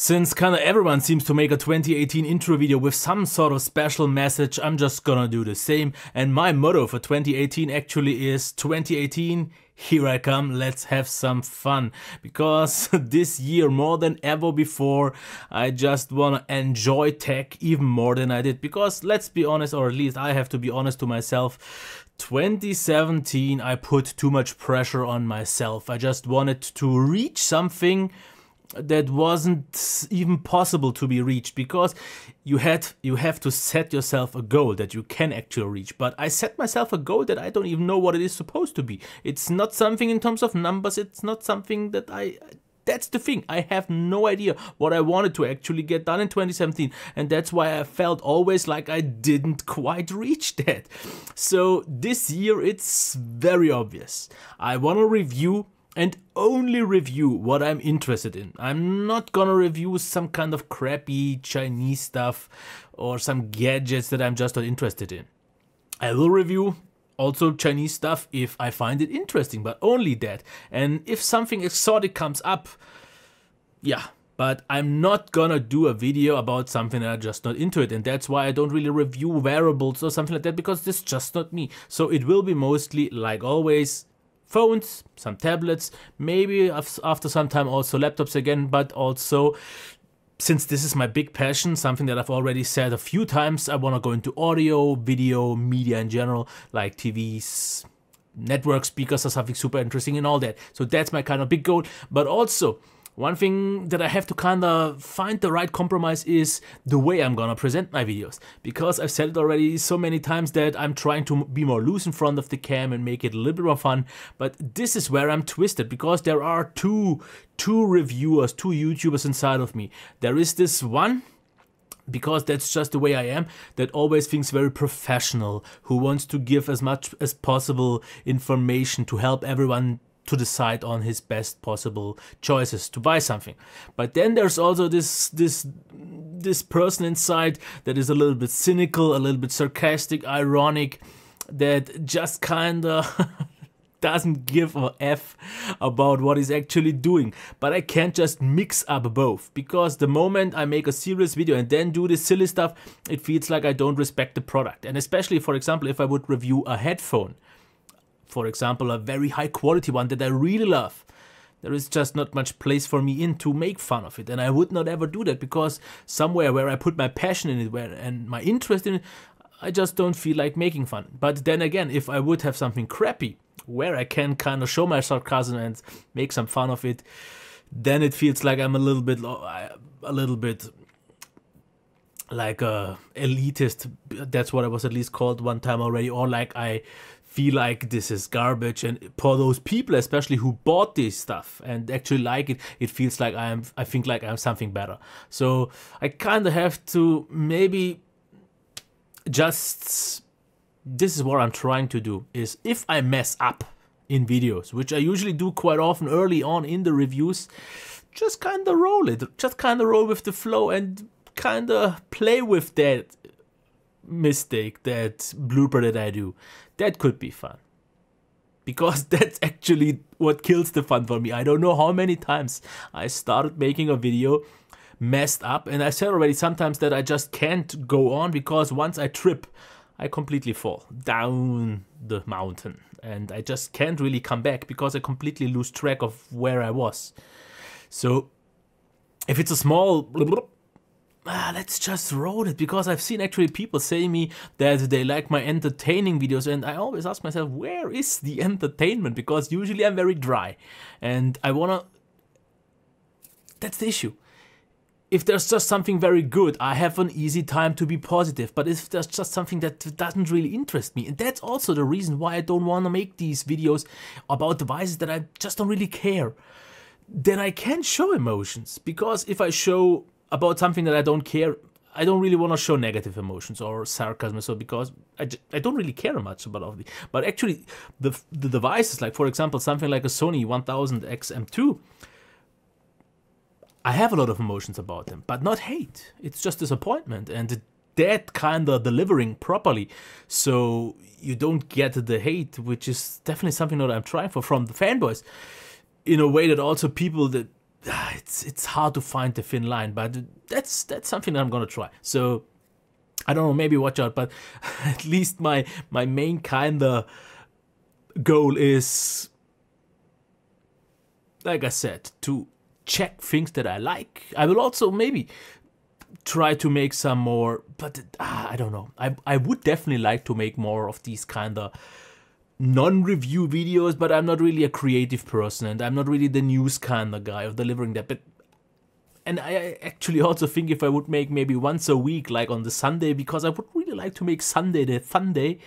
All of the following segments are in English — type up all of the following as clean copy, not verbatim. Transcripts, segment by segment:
Since kinda everyone seems to make a 2018 intro video with some sort of special message, I'm just gonna do the same. And my motto for 2018 actually is 2018, here I come, let's have some fun. Because this year, more than ever before, I just wanna enjoy tech even more than I did. Because let's be honest, or at least I have to be honest to myself, 2017 I put too much pressure on myself. I just wanted to reach something that wasn't even possible to be reached, because you have to set yourself a goal that you can actually reach. But I set myself a goal that I don't even know what it is supposed to be. It's not something in terms of numbers, it's not something that that's the thing. I have no idea what I wanted to actually get done in 2017, and that's why I felt always like I didn't quite reach that. So this year it's very obvious. I want to review and only review what I'm interested in. I'm not gonna review some kind of crappy Chinese stuff or some gadgets that I'm just not interested in. I will review also Chinese stuff if I find it interesting, but only that. And if something exotic comes up, yeah. But I'm not gonna do a video about something that I'm just not into it, and that's why I don't really review wearables or something like that, because this is just not me. So it will be mostly, like always, phones, some tablets, maybe after some time also laptops again, but also, since this is my big passion, something that I've already said a few times, I want to go into audio, video, media in general, like TVs, network speakers or something super interesting and all that. So that's my kind of big goal. But also, one thing that I have to kind of find the right compromise is the way I'm gonna present my videos. Because I've said it already so many times that I'm trying to be more loose in front of the cam and make it a little bit more fun. But this is where I'm twisted, because there are two reviewers, two YouTubers inside of me. There is this one, because that's just the way I am, that always thinks very professional, who wants to give as much as possible information to help everyone to decide on his best possible choices to buy something. But then there's also this person inside that is a little bit cynical, a little bit sarcastic, ironic, that just kinda doesn't give a F about what he's actually doing. But I can't just mix up both, because the moment I make a serious video and then do this silly stuff, it feels like I don't respect the product. And especially, for example, if I would review a headphone, for example, a very high quality one that I really love, there is just not much place for me in to make fun of it. And I would not ever do that, because somewhere where I put my passion in it and my interest in it, I just don't feel like making fun. But then again, if I would have something crappy where I can kind of show my sarcasm and make some fun of it, then it feels like I'm a little bit like a elitist. That's what I was at least called one time already, or like I feel like this is garbage. And for those people especially who bought this stuff and actually like it, it feels like I think like I'm something better. So I kind of have to maybe just, this is what I'm trying to do, is if I mess up in videos, which I usually do quite often early on in the reviews, just kind of roll it, just kind of roll with the flow and kind of play with that mistake, that blooper that I do. That could be fun, because that's actually what kills the fun for me. I don't know how many times I started making a video, messed up, and I said already sometimes that I just can't go on, because once I trip, I completely fall down the mountain and I just can't really come back, because I completely lose track of where I was. So if it's a small let's just roll it, because I've seen actually people saying me that they like my entertaining videos, and I always ask myself, where is the entertainment? Because usually I'm very dry, and I wanna, that's the issue. If there's just something very good, I have an easy time to be positive. But if there's just something that doesn't really interest me, and that's also the reason why I don't want to make these videos about devices that I just don't really care, then I can't show emotions. Because if I show about something that I don't care, I don't really want to show negative emotions or sarcasm, so because I don't really care much about it. But actually, the devices, like for example, something like a Sony 1000XM2, I have a lot of emotions about them, but not hate. It's just disappointment, and that kind of delivering properly, so you don't get the hate, which is definitely something that I'm trying for from the fanboys, in a way that also people that it's hard to find the thin line, but that's something that I'm gonna try. So I don't know, maybe watch out, but at least my main kinda goal is, like I said, to check things that I like. I will also maybe try to make some more, but I don't know. I would definitely like to make more of these kinda non-review videos, but I'm not really a creative person, and I'm not really the news kind of guy of delivering that. And I actually also think if I would make maybe once a week, like on the Sunday, because I would really like to make Sunday the fun day,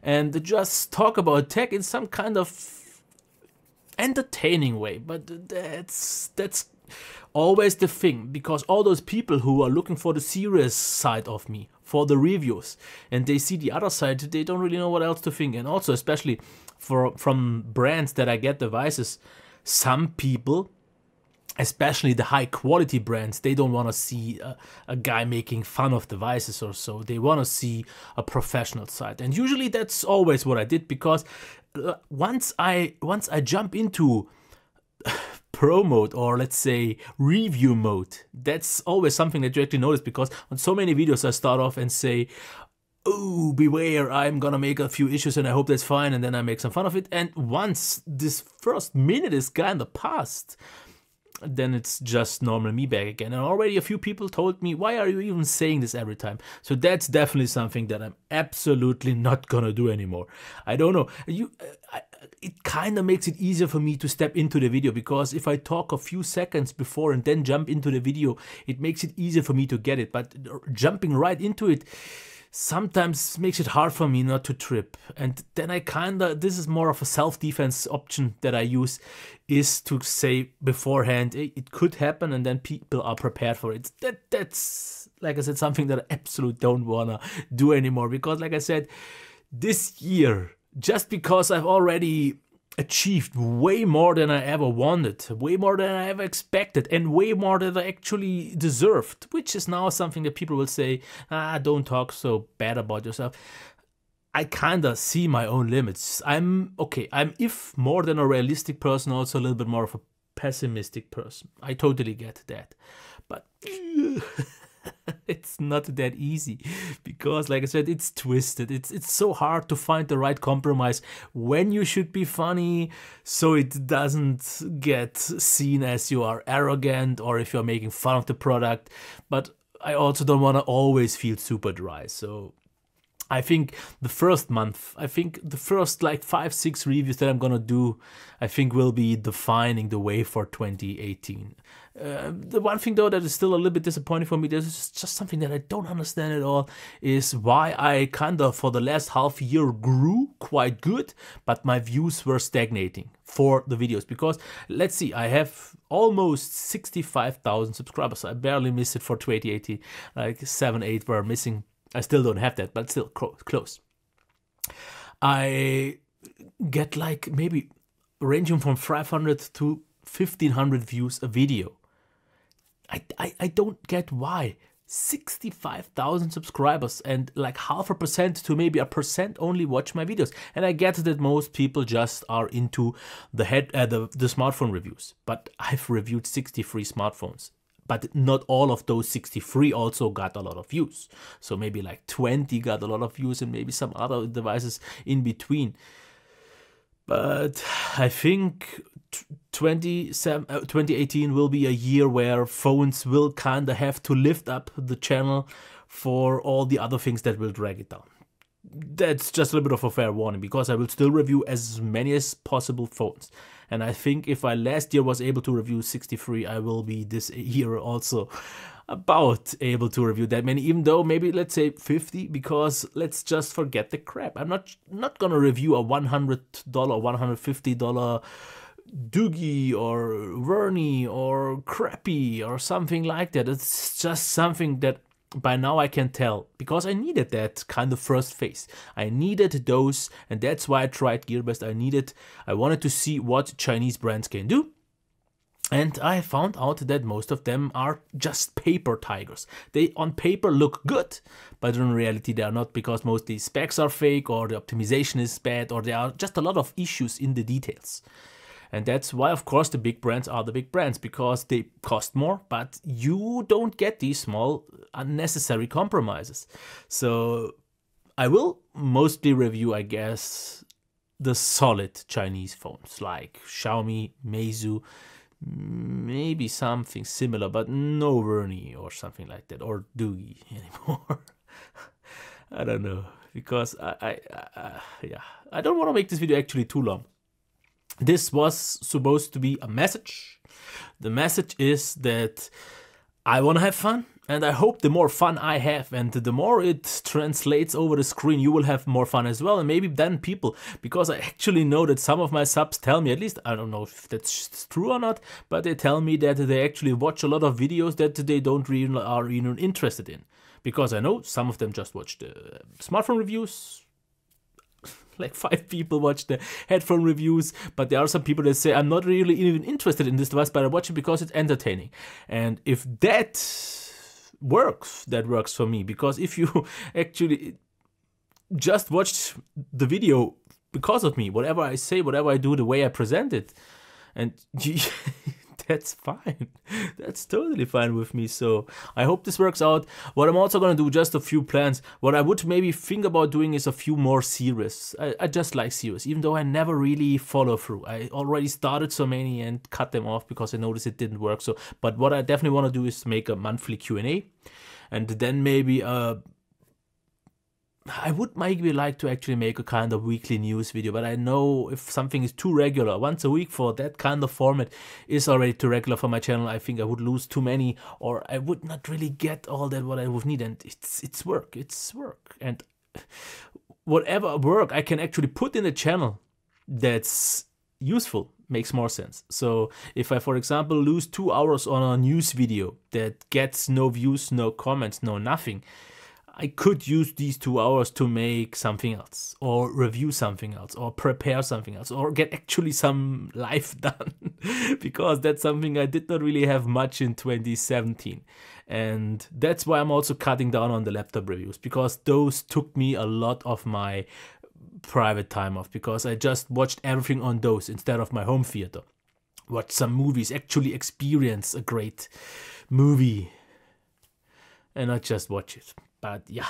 and just talk about tech in some kind of entertaining way. But that's always the thing, because all those people who are looking for the serious side of me, for the reviews, and they see the other side, they don't really know what else to think. And also, especially from brands that I get devices, some people, especially the high quality brands, they don't want to see a guy making fun of devices or so. They want to see a professional side. And usually that's always what I did, because once I jump into pro mode, or let's say review mode, that's always something that you actually notice, because on so many videos I start off and say, oh, beware, I'm gonna make a few issues and I hope that's fine, and then I make some fun of it. And once this first minute is kinda past, then it's just normal me back again. And already a few people told me, why are you even saying this every time? So that's definitely something that I'm absolutely not gonna do anymore. I don't know. It kind of makes it easier for me to step into the video, because if I talk a few seconds before and then jump into the video, it makes it easier for me to get it. But jumping right into it sometimes makes it hard for me not to trip. And then this is more of a self-defense option that I use, is to say beforehand, hey, it could happen, and then people are prepared for it. That's, like I said, something that I absolutely don't wanna do anymore, because like I said, this year, just because I've already achieved way more than I ever wanted, way more than I ever expected, and way more than I actually deserved, which is now something that people will say, don't talk so bad about yourself. I kinda see my own limits. I'm if more than a realistic person, also a little bit more of a pessimistic person. I totally get that. But it's not that easy, because like I said, it's twisted. It's so hard to find the right compromise when you should be funny, so it doesn't get seen as you are arrogant or if you're making fun of the product. But I also don't want to always feel super dry. So I think the first month, the first like 5-6 reviews that I'm gonna do, I think will be defining the way for 2018. The one thing though that is still a little bit disappointing for me, this is just something that I don't understand at all, is why I kinda for the last half year grew quite good, but my views were stagnating for the videos. Because let's see, I have almost 65,000 subscribers. I barely missed it for 2018, like 7-8 were missing. I still don't have that, but still close. I get like maybe ranging from 500 to 1,500 views a video. I don't get why. 65,000 subscribers, and like 0.5% to maybe 1% only watch my videos. And I get that most people just are into the smartphone reviews, but I've reviewed 63 smartphones. But not all of those 63 also got a lot of views. So maybe like 20 got a lot of views, and maybe some other devices in between. But I think 2018 will be a year where phones will kind of have to lift up the channel for all the other things that will drag it down. That's just a little bit of a fair warning, because I will still review as many as possible phones. And I think if I last year was able to review 63, I will be this year also about able to review that many, even though maybe let's say 50, because let's just forget the crap. I'm not gonna review a $100, $150 Doogie or Vernie or Crappy or something like that. It's just something that by now I can tell, because I needed that kind of first phase. I needed those, and that's why I tried GearBest. I wanted to see what Chinese brands can do. And I found out that most of them are just paper tigers. They on paper look good, but in reality they are not, because mostly specs are fake, or the optimization is bad, or there are just a lot of issues in the details. And that's why, of course, the big brands are the big brands, because they cost more, but you don't get these small unnecessary compromises. So I will mostly review, I guess, the solid Chinese phones like Xiaomi, Meizu, maybe something similar, but no Verni or something like that, or Doogie anymore. I don't know, because I don't want to make this video actually too long. This was supposed to be a message. The message is that I want to have fun, and I hope the more fun I have and the more it translates over the screen, you will have more fun as well. And maybe then people, because I actually know that some of my subs tell me, at least I don't know if that's true or not, but they tell me that they actually watch a lot of videos that they don't really are even interested in. Because I know some of them just watch the smartphone reviews. Like 5 people watch the headphone reviews, but there are some people that say, I'm not really even interested in this device, but I watch it because it's entertaining. And if that works, that works for me. Because if you actually just watch the video because of me, whatever I say, whatever I do, the way I present it, and that's fine. That's totally fine with me. So I hope this works out. What I'm also going to do, just a few plans. What I would maybe think about doing is a few more series. I just like series, even though I never really follow through. I already started so many and cut them off because I noticed it didn't work. So, but what I definitely want to do is make a monthly Q&A, and then maybe I would maybe like to actually make a kind of weekly news video, but I know if something is too regular, once a week for that kind of format is already too regular for my channel. I think I would lose too many, or I would not really get all that what I would need. And it's work, and whatever work I can actually put in the channel that's useful makes more sense. So if I, for example, lose 2 hours on a news video that gets no views, no comments, no nothing, I could use these 2 hours to make something else, or review something else, or prepare something else, or get actually some life done, because that's something I did not really have much in 2017. And that's why I'm also cutting down on the laptop reviews, because those took me a lot of my private time off, because I just watched everything on those instead of my home theater. Watch some movies, actually experience a great movie, and not just watch it. But yeah,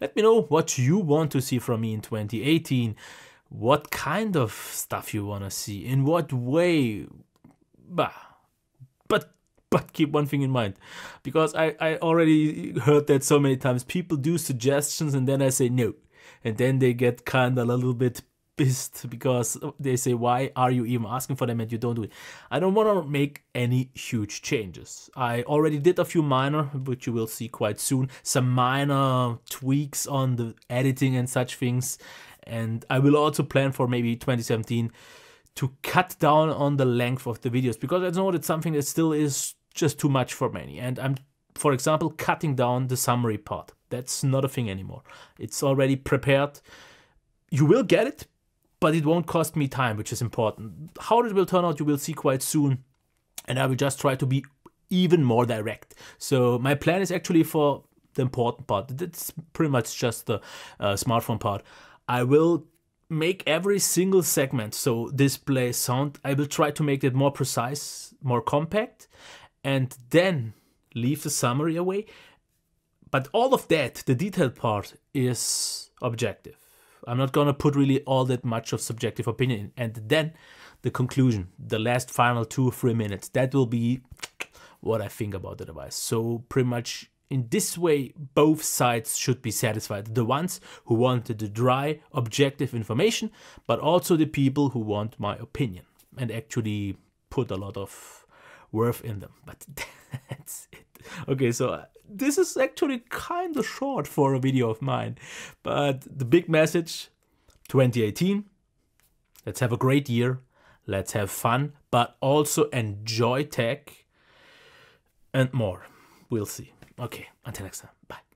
let me know what you want to see from me in 2018. What kind of stuff you want to see, in what way. But keep one thing in mind, because I already heard that so many times. People do suggestions and then I say no. And then they get kind of a little bit pissed, because they say, why are you even asking for them and you don't do it? I don't want to make any huge changes. I already did a few minor, which you will see quite soon, some minor tweaks on the editing and such things. And I will also plan for maybe 2017 to cut down on the length of the videos, because I know that's something that still is just too much for many. And I'm, for example, cutting down the summary part. That's not a thing anymore. It's already prepared. You will get it, but it won't cost me time, which is important. How it will turn out, you will see quite soon. And I will just try to be even more direct. So my plan is actually for the important part. That's pretty much just the smartphone part. I will make every single segment, so display, sound, I will try to make it more precise, more compact, and then leave the summary away. But all of that, the detailed part, is objective. I'm not gonna put really all that much of subjective opinion in. And then the conclusion, the last final 2 or 3 minutes, that will be what I think about the device. So pretty much in this way, both sides should be satisfied. The ones who wanted the dry, objective information, but also the people who want my opinion and actually put a lot of worth in them. But that's it. Okay, so this is actually kind of short for a video of mine, but the big message, 2018, let's have a great year, let's have fun, but also enjoy tech and more. We'll see. Okay, until next time, bye.